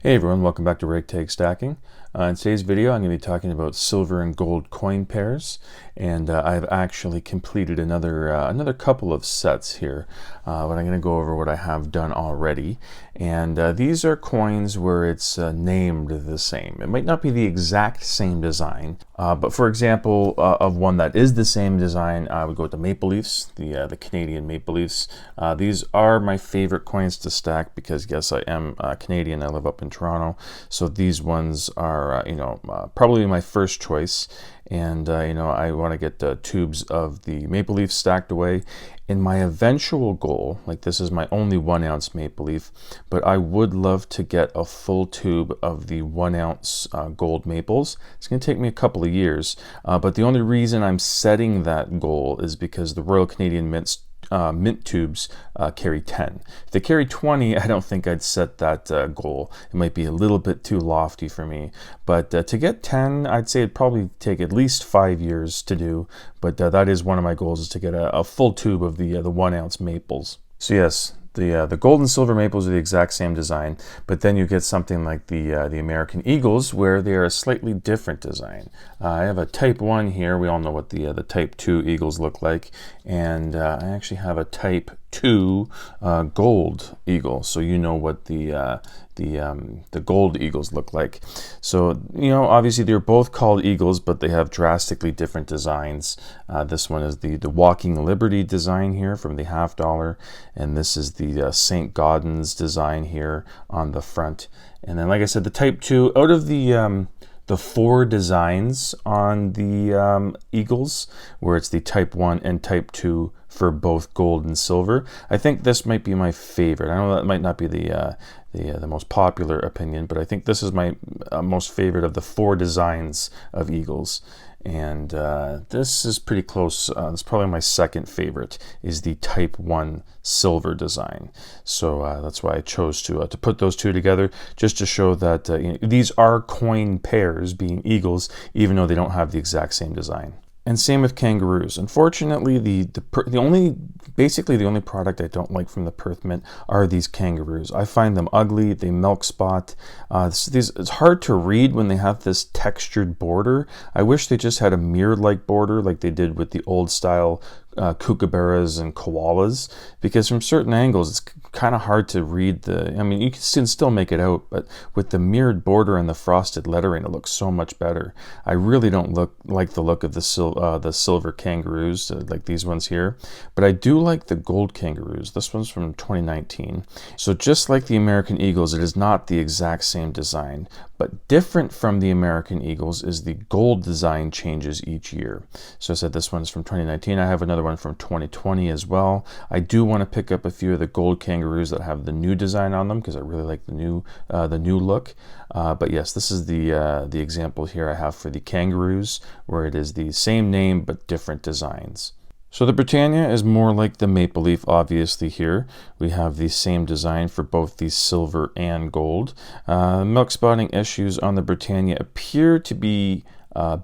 Hey everyone, welcome back to Ragtag Stacking. In today's video I'm going to be talking about silver and gold coin pairs, and I've actually completed another couple of sets here, but I'm going to go over what I have done already. And these are coins where it's named the same. It might not be the exact same design, but for example, of one that is the same design, I would go with the Maple Leafs, the Canadian Maple Leafs. These are my favorite coins to stack because yes, I am Canadian. I live up in Toronto, so these ones are probably my first choice. And I want to get tubes of the Maple Leaf stacked away. In my eventual goal, like this is my only 1 ounce Maple Leaf, but I would love to get a full tube of the 1 ounce gold maples. It's going to take me a couple of years, but the only reason I'm setting that goal is because the Royal Canadian Mint tubes carry 10. If they carry 20, I don't think I'd set that goal. It might be a little bit too lofty for me, but to get 10, I'd say it'd probably take at least 5 years to do, but that is one of my goals, is to get a full tube of the 1 ounce maples. So yes, the gold and silver maples are the exact same design, but then you get something like the American Eagles, where they are a slightly different design. I have a Type 1 here. We all know what the Type 2 Eagles look like, and I actually have a Type 2 gold eagle, so you know what the gold eagles look like. So obviously they're both called eagles, but they have drastically different designs. This one is the Walking Liberty design here from the $50, and this is the St. Gaudens design here on the front. And then, like I said, the Type 2, out of the 4 designs on the Eagles, where it's the Type 1 and Type 2 for both gold and silver, I think this might be my favorite. I know that might not be the most popular opinion, but I think this is my most favorite of the 4 designs of Eagles. And this is pretty close. It's probably my second favorite, is the Type 1 silver design. So that's why I chose to put those two together, just to show that these are coin pairs, being eagles, even though they don't have the exact same design. And same with Kangaroos. Unfortunately, the only product I don't like from the Perth Mint are these Kangaroos. I find them ugly. They milk spot. It's hard to read when they have this textured border. I wish they just had a mirrored-like border, like they did with the old style kookaburras and koalas, because from certain angles it's kind of hard to read you can still make it out, but with the mirrored border and the frosted lettering, it looks so much better. I really don't like the look of the silver Kangaroos, like these ones here, but I do like the gold Kangaroos. This one's from 2019. So just like the American Eagles, it is not the exact same design, but different from the American Eagles is the gold design changes each year. So I said this one's from 2019. I have another one from 2020 as well. I do want to pick up a few of the gold Kangaroos that have the new design on them, because I really like the new look. But yes, this is the example here I have for the Kangaroos, where it is the same name but different designs. So the Britannia is more like the Maple Leaf, obviously. Here we have the same design for both the silver and gold. Milk spotting issues on the Britannia appear to be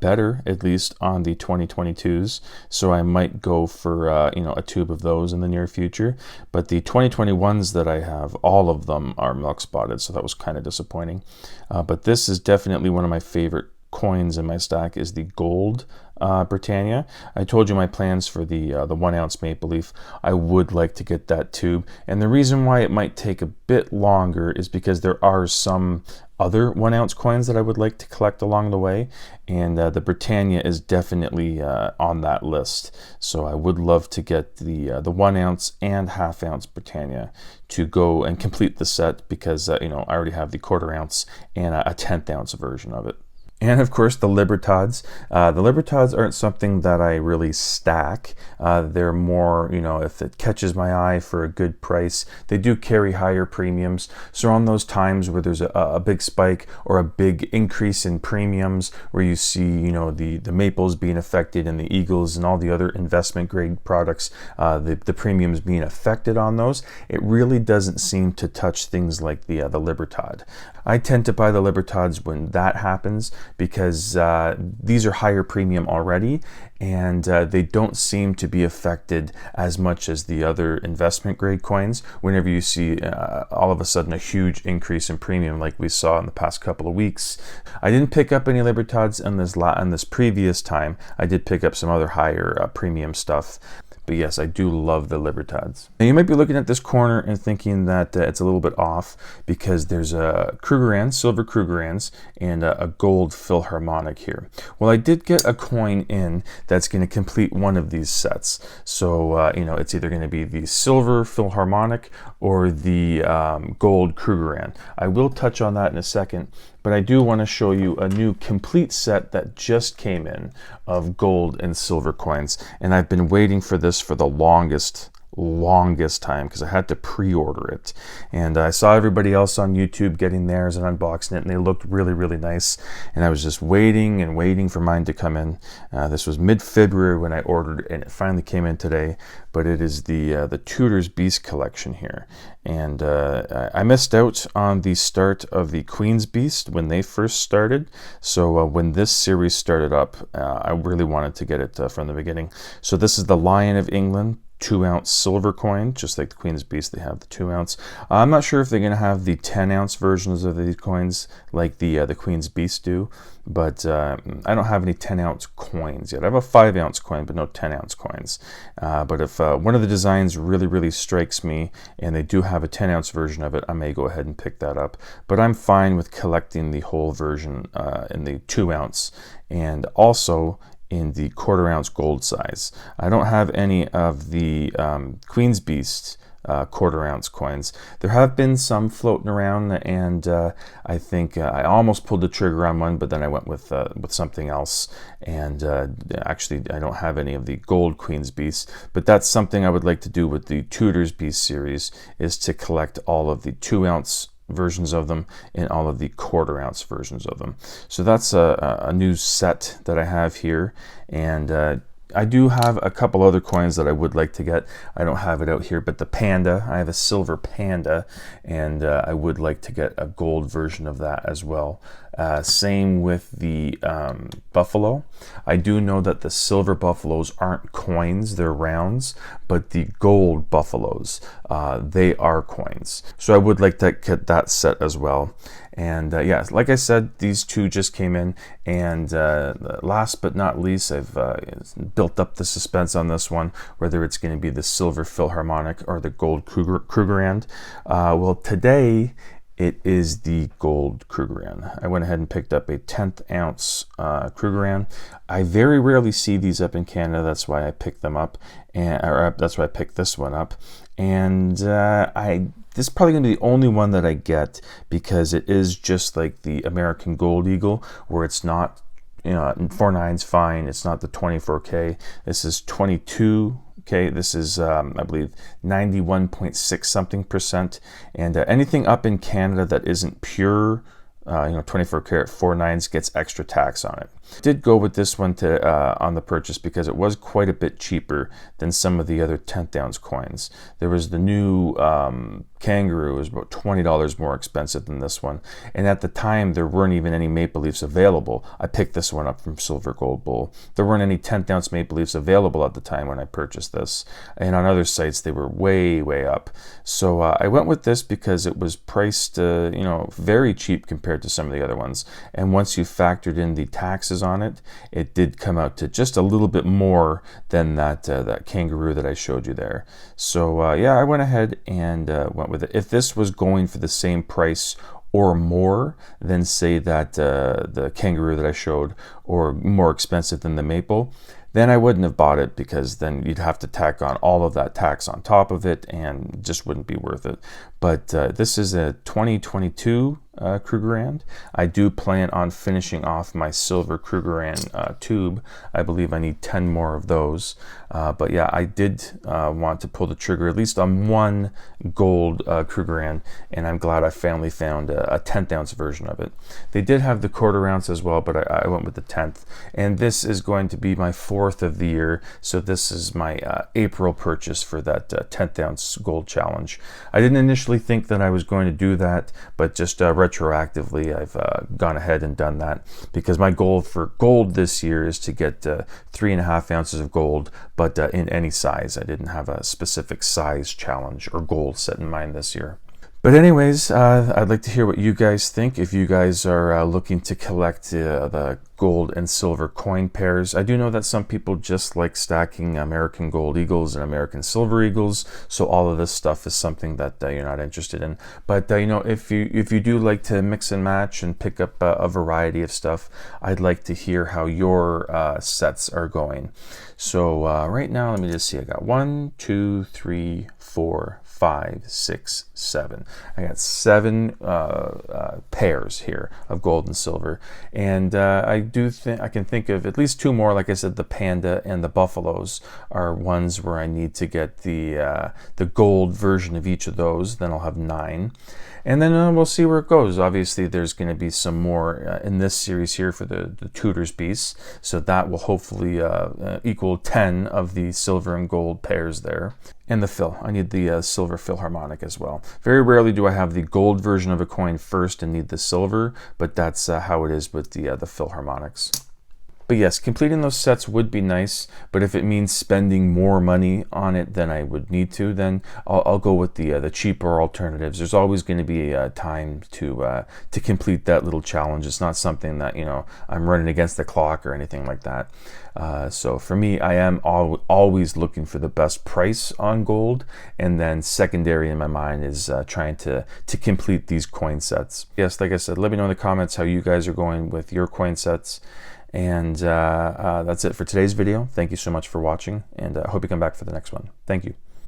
better, at least on the 2022s, so I might go for a tube of those in the near future. But the 2021s that I have, all of them are milk spotted, so that was kind of disappointing. But this is definitely one of my favorite coins in my stack, is the gold Britannia. I told you my plans for the 1 ounce Maple Leaf. I would like to get that tube, and the reason why it might take a bit longer is because there are some other 1 ounce coins that I would like to collect along the way, and the Britannia is definitely on that list. So I would love to get the 1 ounce and ½ ounce Britannia to go and complete the set, because I already have the 1/4 ounce and a 1/10 ounce version of it. And of course the Libertads. The Libertads aren't something that I really stack. They're more, if it catches my eye for a good price. They do carry higher premiums. So on those times where there's a big spike or a big increase in premiums, where you see, the maples being affected and the eagles and all the other investment grade products, the premiums being affected on those, it really doesn't seem to touch things like the Libertad. I tend to buy the Libertads when that happens. because these are higher premium already, and they don't seem to be affected as much as the other investment grade coins whenever you see all of a sudden a huge increase in premium like we saw in the past couple of weeks. I didn't pick up any Libertads in this previous time. I did pick up some other higher premium stuff. But yes, I do love the Libertads. Now you might be looking at this corner and thinking that it's a little bit off because there's a Krugerrand, silver Krugerrands, and a gold Philharmonic here. Well, I did get a coin in that's going to complete one of these sets. So, you know, it's either going to be the silver Philharmonic or the gold Krugerrand. I will touch on that in a second. But I do want to show you a new complete set that just came in of gold and silver coins. And I've been waiting for this for the longest time because I had to pre-order it, and I saw everybody else on YouTube getting theirs and unboxing it, and they looked really nice, and I was just waiting and waiting for mine to come in. This was mid-February when I ordered, and it finally came in today. But it is the Tudors Beast collection here, and I missed out on the start of the Queen's Beast when they first started. So when this series started up, I really wanted to get it from the beginning. So this is the Lion of England 2-ounce silver coin, just like the Queen's Beast. They have the 2-ounce. I'm not sure if they're going to have the 10-ounce versions of these coins like the Queen's Beast do, but I don't have any 10-ounce coins yet. I have a 5-ounce coin, but no 10-ounce coins. But if one of the designs really strikes me, and they do have a 10-ounce version of it, I may go ahead and pick that up. But I'm fine with collecting the whole version in the 2-ounce, and also in the 1/4-ounce gold size. I don't have any of the Queen's Beast 1/4-ounce coins. There have been some floating around, and I think I almost pulled the trigger on one, but then I went with something else. And actually, I don't have any of the gold Queen's Beast, but that's something I would like to do with the Tudors Beast series, is to collect all of the 2-ounce versions of them and all of the 1/4-ounce versions of them. So that's a new set that I have here, and I do have a couple other coins that I would like to get. I don't have it out here, but the Panda, I have a silver Panda, and I would like to get a gold version of that as well. Same with the Buffalo. I do know that the silver Buffaloes aren't coins, they're rounds, but the gold Buffaloes, they are coins. So I would like to get that set as well. And yeah, like I said, these two just came in, and last but not least, I've built up the suspense on this one, whether it's going to be the silver Philharmonic or the gold Krugerrand. Well, today it is the gold Krugerrand. I went ahead and picked up a 10th ounce Krugerrand. I very rarely see these up in Canada, that's why I picked them up, or that's why I picked this one up. And this is probably going to be the only one that I get, because it is just like the American Gold Eagle, where it's not, you know, 49's fine. It's not the 24K. This is 22K. This is, I believe, 91.6 something percent. And anything up in Canada that isn't pure, 24 karat 49s gets extra tax on it. Did go with this one to on the purchase because it was quite a bit cheaper than some of the other 10th ounce coins. There was the new Kangaroo, was about $20 more expensive than this one, and at the time there weren't even any Maple Leafs available. I picked this one up from Silver Gold Bull. There weren't any 10th ounce Maple Leafs available at the time when I purchased this, and on other sites they were way up. So I went with this because it was priced very cheap compared to some of the other ones, and once you factored in the taxes on it, it did come out to just a little bit more than that Kangaroo that I showed you there. So yeah, I went ahead and went with it. If this was going for the same price or more than, say, that the Kangaroo that I showed, or more expensive than the Maple, then I wouldn't have bought it, because then you'd have to tack on all of that tax on top of it, and just wouldn't be worth it. But this is a 2022 Krugerrand. I do plan on finishing off my silver Krugerrand tube. I believe I need 10 more of those. But yeah, I did want to pull the trigger at least on one gold Krugerrand, and I'm glad I finally found a 10th ounce version of it. They did have the 1/4 ounce as well, but I went with the 10th. And this is going to be my 4th of the year, so this is my April purchase for that 10th ounce gold challenge. I didn't initially initially think that I was going to do that, but just retroactively I've gone ahead and done that, because my goal for gold this year is to get 3.5 ounces of gold, but in any size. I didn't have a specific size challenge or goal set in mind this year. But anyways, I'd like to hear what you guys think. If you guys are looking to collect the gold and silver coin pairs. I do know that some people just like stacking American gold eagles and American silver eagles, so all of this stuff is something that you're not interested in. But you know, if you do like to mix and match and pick up a variety of stuff, I'd like to hear how your sets are going. So right now, let me just see. I got 1, 2, 3, 4, 5, 6, 7. I got 7 pairs here of gold and silver, and I do think I can think of at least 2 more. Like I said, the panda and the buffaloes are ones where I need to get the gold version of each of those. Then I'll have 9. And then we'll see where it goes. Obviously, there's going to be some more in this series here for the Tudors beasts. So that will hopefully equal 10 of the silver and gold pairs there. And the fill. I need the silver Philharmonic as well. Very rarely do I have the gold version of a coin first and need the silver, but that's how it is with the Philharmonics. But yes, completing those sets would be nice, but if it means spending more money on it than I would need to, then I'll go with the cheaper alternatives. There's always going to be time to complete that little challenge. It's not something that, you know, I'm running against the clock or anything like that. So for me, I am always looking for the best price on gold, and then secondary in my mind is trying to complete these coin sets. Yes, like I said, let me know in the comments how you guys are going with your coin sets. And that's it for today's video. Thank you so much for watching, and I hope you come back for the next one. Thank you.